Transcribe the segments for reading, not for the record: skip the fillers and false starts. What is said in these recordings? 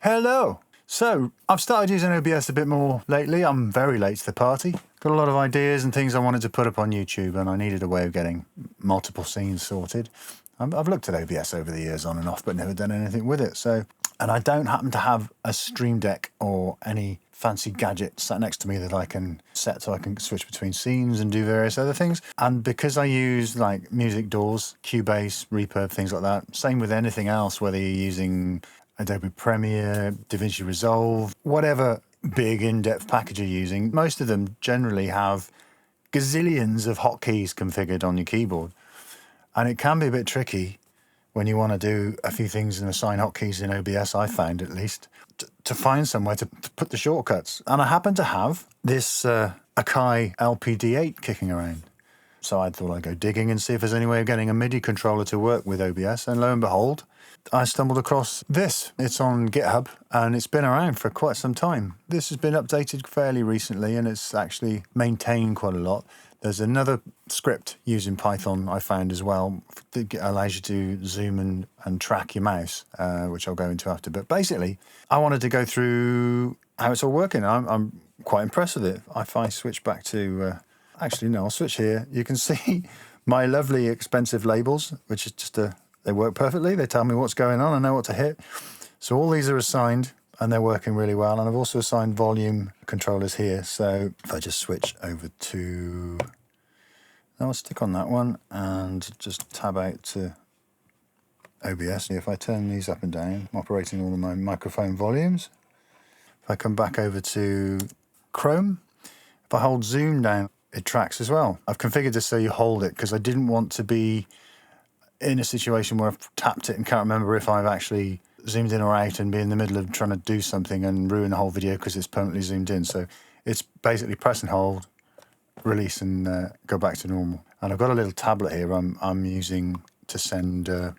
Hello! So, I've started using OBS a bit more lately. I'm very late to the party. Got a lot of ideas and things I wanted to put up on YouTube, and I needed a way of getting multiple scenes sorted. I've looked at OBS over the years on and off, but never done anything with it. And I don't happen to have a Stream Deck or any fancy gadget sat next to me that I can set so I can switch between scenes and do various other things. And because I use like music DAWs, Cubase, Reverb, things like that, same with anything else, whether you're using Adobe Premiere, DaVinci Resolve, whatever big in-depth package you're using, most of them generally have gazillions of hotkeys configured on your keyboard. And it can be a bit tricky when you want to do a few things and assign hotkeys in OBS, I found at least, to find somewhere to put the shortcuts. And I happen to have this AKAI LPD8 kicking around. So I thought I'd go digging and see if there's any way of getting a MIDI controller to work with OBS. And lo and behold, I stumbled across this. It's on GitHub and it's been around for quite some time. This has been updated fairly recently and it's actually maintained quite a lot. There's another script using Python I found as well that allows you to zoom and track your mouse, which I'll go into after. But basically, I wanted to go through how it's all working. I'm quite impressed with it. If I switch back to... actually, no, I'll switch here. You can see my lovely expensive labels, which is just they work perfectly. They tell me what's going on. I know what to hit. So all these are assigned and they're working really well. And I've also assigned volume controllers here. So if I just switch over to... I'll stick on that one and just tab out to OBS. If I turn these up and down, I'm operating all of my microphone volumes. If I come back over to Chrome, if I hold zoom down, it tracks as well. I've configured this so you hold it because I didn't want to be in a situation where I've tapped it and can't remember if I've actually zoomed in or out and be in the middle of trying to do something and ruin the whole video because it's permanently zoomed in. So it's basically press and hold, release and go back to normal. And I've got a little tablet here I'm using to send the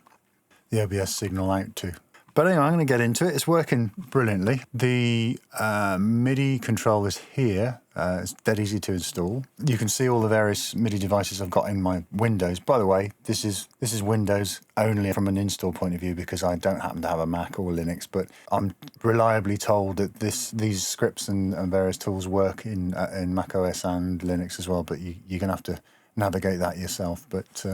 OBS signal out to. But anyway, I'm going to get into it. It's working brilliantly. The MIDI controllers here, it's dead easy to install. You can see all the various MIDI devices I've got in my Windows. By the way, this is Windows only from an install point of view because I don't happen to have a Mac or Linux, but I'm reliably told that these scripts and various tools work in Mac OS and Linux as well, but you're going to have to navigate that yourself. But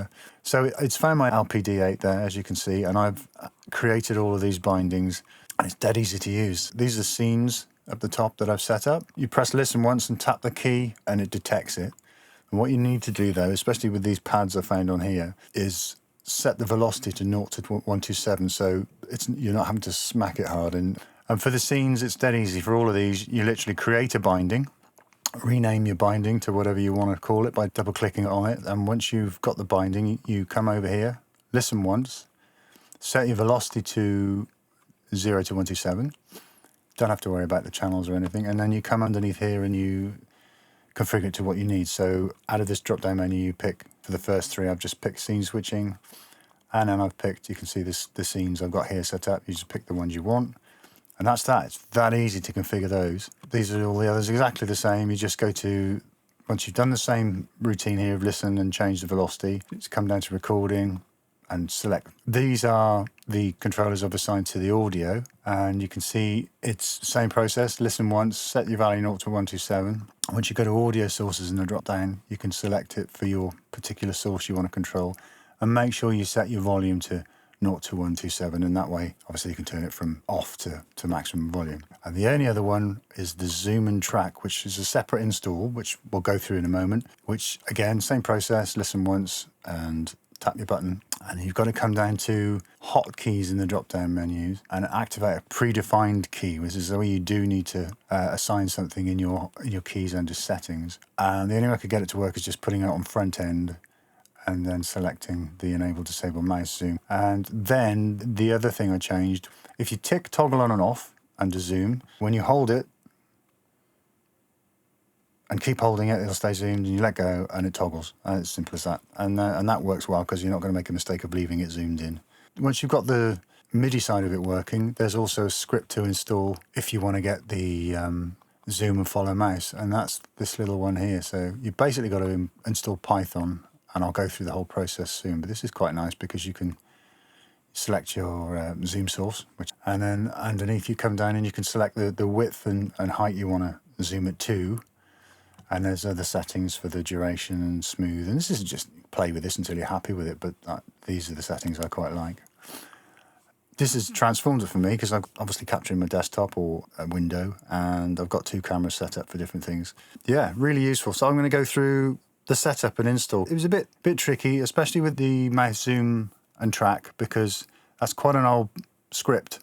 so it's found my LPD8 there, as you can see, and I've created all of these bindings and it's dead easy to use. These are scenes up the top that I've set up. You press listen once and tap the key and it detects it. And what you need to do though, especially with these pads I found on here, is set the velocity to 0 to 127 so you're not having to smack it hard. And for the scenes it's dead easy. For all of these you literally create a binding, rename your binding to whatever you want to call it by double clicking on it, and once you've got the binding you come over here, listen once, set your velocity to 0 to 127, don't have to worry about the channels or anything, and then you come underneath here and you configure it to what you need. So out of this drop down menu you pick, for the first three I've just picked scene switching, and then I've picked, you can see the scenes I've got here set up. You just pick the ones you want. And that's that. It's that easy to configure those. These are all the others exactly the same. You just go to, once you've done the same routine here of listen and change the velocity, just come down to recording and select. These are the controllers I've assigned to the audio. And you can see it's the same process. Listen once, set your value 0 to 127. Once you go to audio sources in the drop down, you can select it for your particular source you want to control. And make sure you set your volume to 0 to 127, and that way obviously you can turn it from off to maximum volume. And the only other one is the zoom and track, which is a separate install, which we'll go through in a moment, which again, same process, listen once and tap your button, and you've got to come down to hotkeys in the drop down menus and activate a predefined key, which is where you do need to assign something in your keys under settings. And the only way I could get it to work is just putting it on front end and then selecting the enable disable mouse zoom. And then the other thing I changed, if you tick toggle on and off under zoom, when you hold it and keep holding it, it'll stay zoomed, and you let go and it toggles. And it's simple as that. And that works well because you're not going to make a mistake of leaving it zoomed in. Once you've got the MIDI side of it working, there's also a script to install if you want to get the zoom and follow mouse, and that's this little one here. So you've basically got to install Python, and I'll go through the whole process soon, but this is quite nice because you can select your zoom source, and then underneath you come down and you can select the width and height you want to zoom it to. And there's other settings for the duration and smooth. And this is just play with this until you're happy with it, but these are the settings I quite like. This is transformed it for me because I'm obviously capturing my desktop or a window, and I've got 2 cameras set up for different things. Yeah, really useful. So I'm going to go through the setup and install. It was a bit tricky, especially with the mouse zoom and track, because that's quite an old script.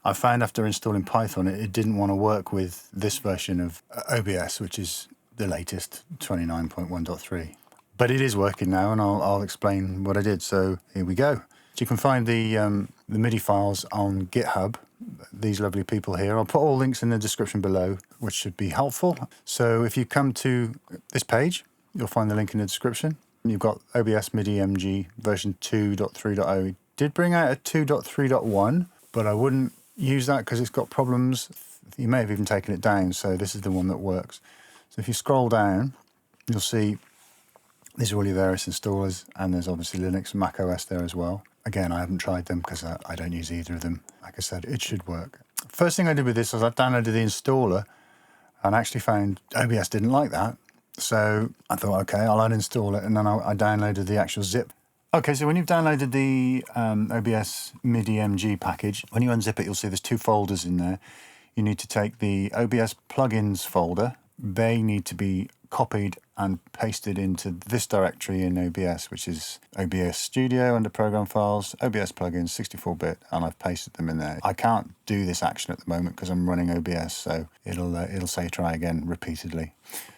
I found after installing Python, it didn't want to work with this version of OBS, which is the latest 29.1.3. But it is working now, and I'll explain what I did. So here we go. You can find the MIDI files on GitHub, these lovely people here. I'll put all links in the description below, which should be helpful. So if you come to this page, you'll find the link in the description. You've got OBS-Midi-MG version 2.3.0. It did bring out a 2.3.1, but I wouldn't use that because it's got problems. You may have even taken it down, so this is the one that works. So if you scroll down, you'll see these are all your various installers, and there's obviously Linux and Mac OS there as well. Again, I haven't tried them because I don't use either of them. Like I said, it should work. First thing I did with this was I downloaded the installer and actually found OBS didn't like that. So I thought, okay, I'll uninstall it, and then I downloaded the actual zip. Okay, so when you've downloaded the OBS-Midi-MG package, when you unzip it, you'll see there's 2 folders in there. You need to take the OBS plugins folder. They need to be copied and pasted into this directory in OBS, which is OBS Studio under Program Files, OBS Plugins, 64-bit, and I've pasted them in there. I can't do this action at the moment because I'm running OBS, so it'll say try again repeatedly.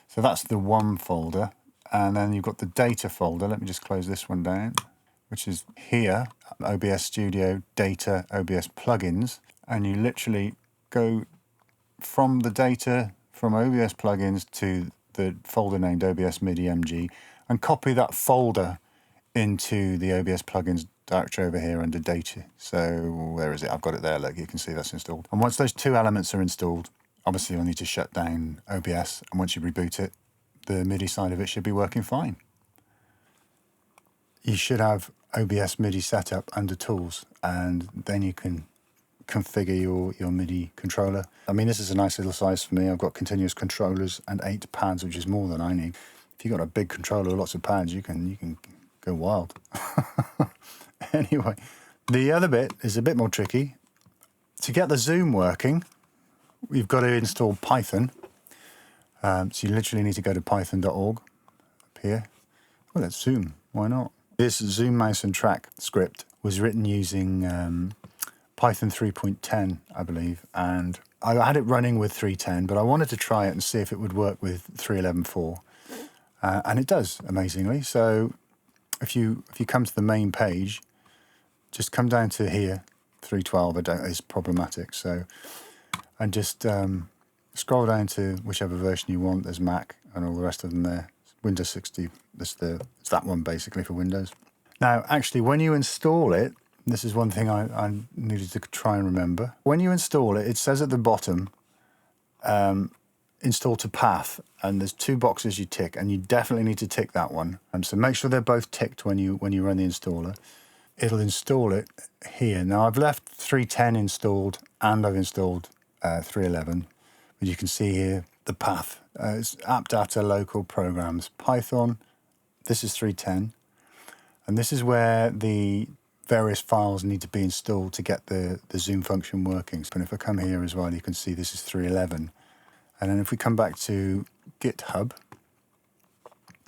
So that's the one folder, and then you've got the data folder. Let me just close this one down, which is here, OBS Studio, Data, OBS Plugins, and you literally go from the data from OBS Plugins to the folder named OBS-Midi-MG and copy that folder into the OBS Plugins directory over here under Data. So where is it? I've got it there. Look, you can see that's installed. And once those 2 elements are installed, obviously you'll need to shut down OBS. And once you reboot it, the MIDI side of it should be working fine. You should have OBS MIDI set up under Tools, and then you can configure your MIDI controller. I mean, this is a nice little size for me. I've got continuous controllers and 8 pads, which is more than I need. If you've got a big controller with lots of pads, you can go wild. Anyway, the other bit is a bit more tricky. To get the zoom working, we've got to install Python. So you literally need to go to python.org up here. Well, let's zoom. Why not? This zoom mouse and track script was written using Python 3.10, I believe, and I had it running with 3.10, but I wanted to try it and see if it would work with 3.11.4, and it does, amazingly. So if you come to the main page, just come down to here, 3.12. It's problematic, so and just scroll down to whichever version you want. There's Mac and all the rest of them there. Windows 60. It's that one basically for Windows. Now, actually, when you install it. This is one thing I needed to try and remember. When you install it, it says at the bottom, install to path, and there's 2 boxes you tick, and you definitely need to tick that one. So make sure they're both ticked when you run the installer. It'll install it here. Now I've left 3.10 installed, and I've installed 3.11, but you can see here the path. It's app data local programs Python. This is 3.10, and this is where the various files need to be installed to get the zoom function working. And if I come here as well, you can see this is 3.11. And then if we come back to GitHub,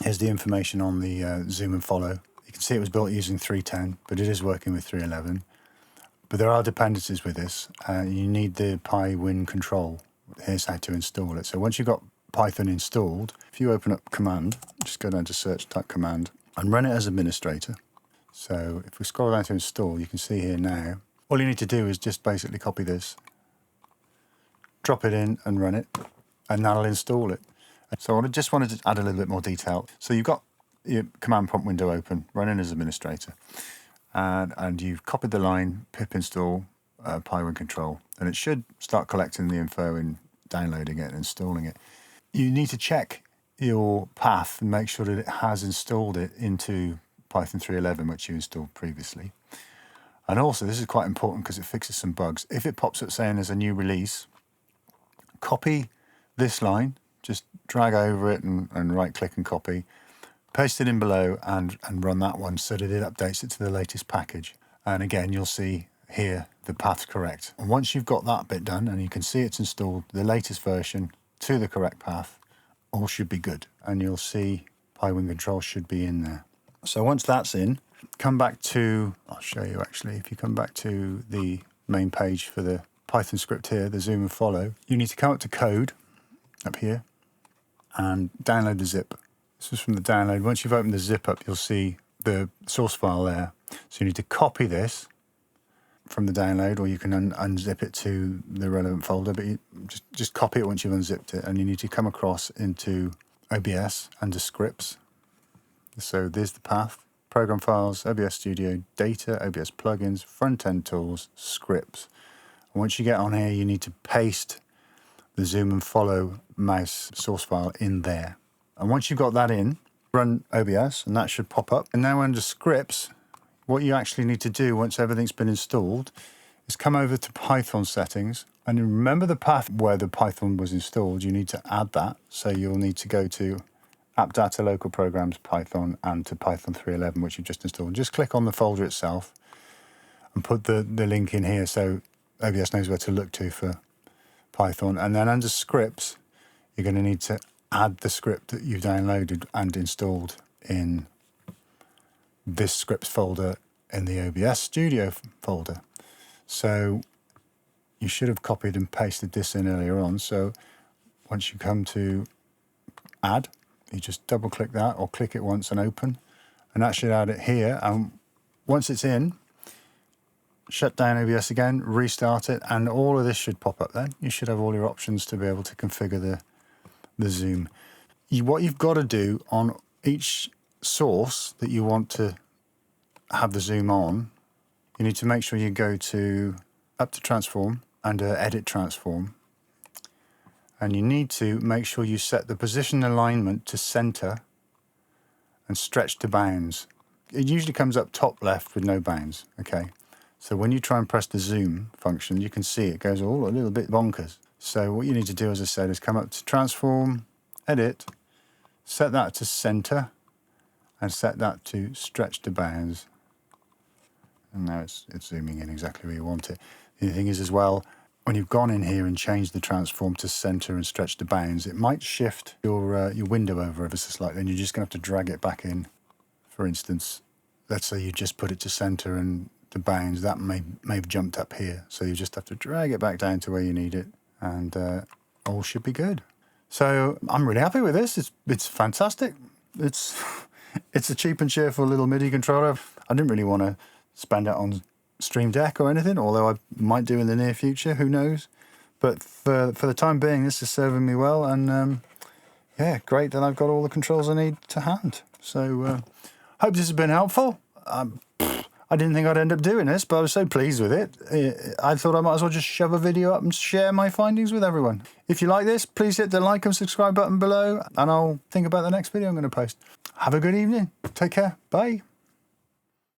here's the information on the zoom and follow. You can see it was built using 3.10, but it is working with 3.11. But there are dependencies with this. You need the PyWinCtl. Here's how to install it. So once you've got Python installed, if you open up command, just go down to search, type command, and run it as administrator. So if we scroll down to install, you can see here now, all you need to do is just basically copy this, drop it in and run it, and that'll install it. So I just wanted to add a little bit more detail. So you've got your command prompt window open, running as administrator, and you've copied the line pip install PyWinCtl, and it should start collecting the info and downloading it and installing it. You need to check your path and make sure that it has installed it into Python 3.11, which you installed previously. And also, this is quite important because it fixes some bugs. If it pops up saying there's a new release, copy this line, just drag over it and right click and copy, paste it in below and run that one so that it updates it to the latest package. And again, you'll see here the path's correct. And once you've got that bit done and you can see it's installed the latest version to the correct path, all should be good. And you'll see PyWinCtl should be in there. So once that's in, come back to, I'll show you actually, if you come back to the main page for the Python script here, the zoom and follow, you need to come up to code up here and download the zip. This is from the download. Once you've opened the zip up, you'll see the source file there. So you need to copy this from the download, or you can unzip it to the relevant folder, but you just copy it once you've unzipped it, and you need to come across into OBS under scripts. So there's the path, program files, OBS Studio, data, OBS plugins, front-end tools, scripts. And once you get on here, you need to paste the zoom and follow mouse source file in there. And once you've got that in, run OBS and that should pop up. And now under scripts, what you actually need to do once everything's been installed is come over to Python settings and remember the path where the Python was installed. You need to add that. So you'll need to go to App Data, Local Programs, Python, and to Python 3.11, which you've just installed. Just click on the folder itself and put the link in here so OBS knows where to look to for Python. And then under scripts, you're going to need to add the script that you've downloaded and installed in this scripts folder in the OBS Studio folder. So you should have copied and pasted this in earlier on. So once you come to add, you just double click that or click it once and open, and that should add it here. And once it's in, shut down OBS again, restart it, and all of this should pop up then. You should have all your options to be able to configure the zoom. What you've got to do on each source that you want to have the zoom on, you need to make sure you go up to transform under edit transform, and you need to make sure you set the position alignment to center and stretch to bounds. It usually comes up top left with no bounds. Okay, so when you try and press the zoom function, you can see it goes all a little bit bonkers. So what you need to do, as I said, is come up to transform, edit, set that to center, and set that to stretch to bounds. And now it's zooming in exactly where you want it. The other thing is as well, when you've gone in here and changed the transform to center and stretch to bounds, it might shift your window over ever so slightly, and you're just going to have to drag it back in. For instance, let's say you just put it to center and the bounds, that may have jumped up here. So you just have to drag it back down to where you need it, and all should be good. So I'm really happy with this. It's fantastic. It's a cheap and cheerful little MIDI controller. I didn't really want to spend it on Stream Deck or anything, although I might do in the near future, who knows. But for the time being, this is serving me well, and yeah, great that I've got all the controls I need to hand. So hope this has been helpful. I didn't think I'd end up doing this, but I was so pleased with it. I thought I might as well just shove a video up and share my findings with everyone. If you like this, please hit the like and subscribe button below, and I'll think about the next video I'm going to post. Have a good evening. Take care. Bye.